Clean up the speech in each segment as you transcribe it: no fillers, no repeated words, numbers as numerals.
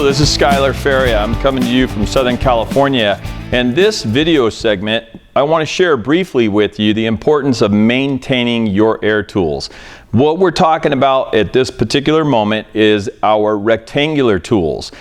this is Skylar. I'm coming to you from Southern California, and this video segment I want to share briefly with you the importance of maintaining your air tools. What we're talking about at this particular moment is our rectangular tools.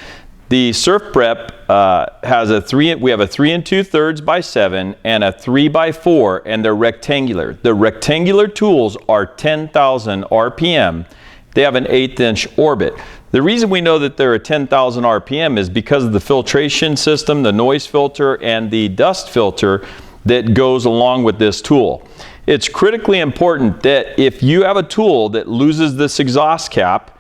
The SurfPrep has we have a 3 2/3 by 7 and a 3 by 4, and they're rectangular. The rectangular tools are 10,000 RPM. They have an 1/8 inch orbit. The reason we know that they're at 10,000 RPM is because of the filtration system, the noise filter, and the dust filter that goes along with this tool. It's critically important that if you have a tool that loses this exhaust cap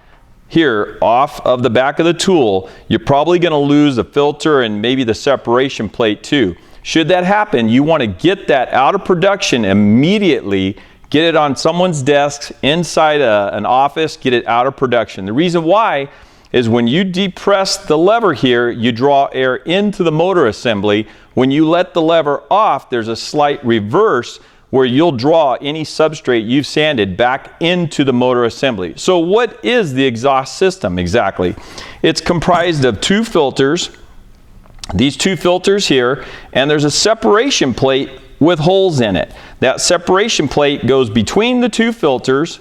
here off of the back of the tool, you're probably going to lose the filter and maybe the separation plate too. Should that happen, you want to get that out of production immediately. Get it on someone's desk, inside an office, get it out of production. The reason why is when you depress the lever here, you draw air into the motor assembly. When you let the lever off, there's a slight reverse where you'll draw any substrate you've sanded back into the motor assembly. So what is the exhaust system exactly? It's comprised of 2 filters, these 2 filters here, and there's a separation plate with holes in it. That separation plate goes between the 2 filters,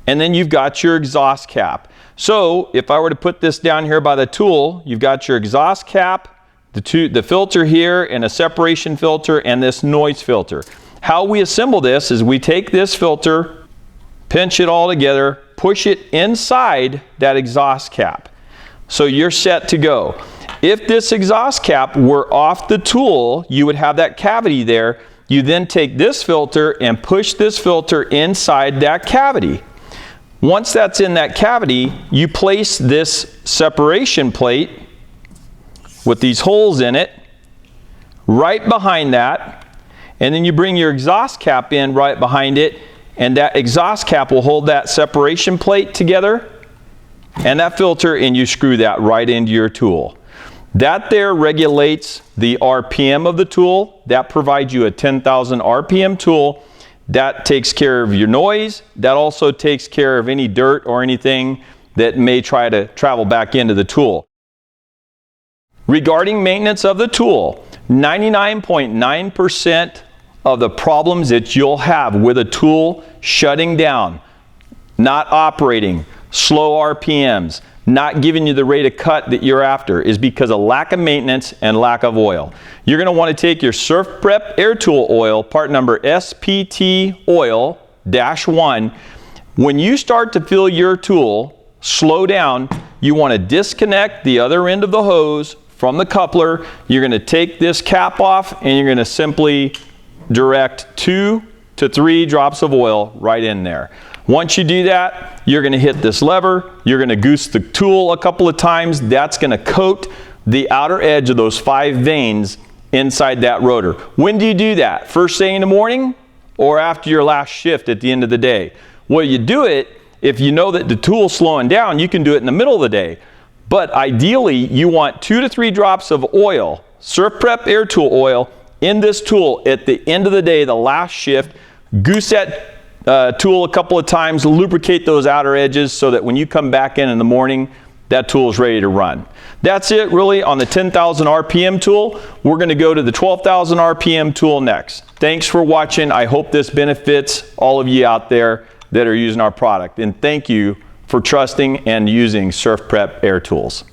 and then you've got your exhaust cap. So if I were to put this down here by the tool, you've got your exhaust cap, the filter here, and a separation filter, and this noise filter. How we assemble this is we take this filter, pinch it all together, push it inside that exhaust cap. So you're set to go. If this exhaust cap were off the tool, you would have that cavity there. You then take this filter and push this filter inside that cavity. Once that's in that cavity, you place this separation plate with these holes in it right behind that, and then you bring your exhaust cap in right behind it, and that exhaust cap will hold that separation plate together and that filter, and you screw that right into your tool. That there regulates the RPM of the tool. That provides you a 10,000 RPM tool. That takes care of your noise. That also takes care of any dirt or anything that may try to travel back into the tool. Regarding maintenance of the tool, 99.9% of the problems that you'll have with a tool shutting down, not operating, slow RPMs, not giving you the rate of cut that you're after is because of lack of maintenance and lack of oil. You're going to want to take your SurfPrep air tool oil, part number SPT oil-1. When you start to fill your tool, slow down, you want to disconnect the other end of the hose from the coupler. You're going to take this cap off, and you're going to simply direct 2 to 3 drops of oil right in there. Once you do that, you're going to hit this lever, you're going to goose the tool a couple of times. That's going to coat the outer edge of those 5 vanes inside that rotor. When do you do that? First thing in the morning or after your last shift at the end of the day? Well, you do it if you know that the tool's slowing down, you can do it in the middle of the day. But ideally, you want 2 to 3 drops of oil, SurfPrep air tool oil, in this tool at the end of the day, the last shift. Goose that tool a couple of times, lubricate those outer edges so that when you come back in the morning, that tool is ready to run. That's it really on the 10,000 RPM tool. We're going to go to the 12,000 RPM tool next. Thanks for watching. I hope this benefits all of you out there that are using our product. And thank you for trusting and using SurfPrep air tools.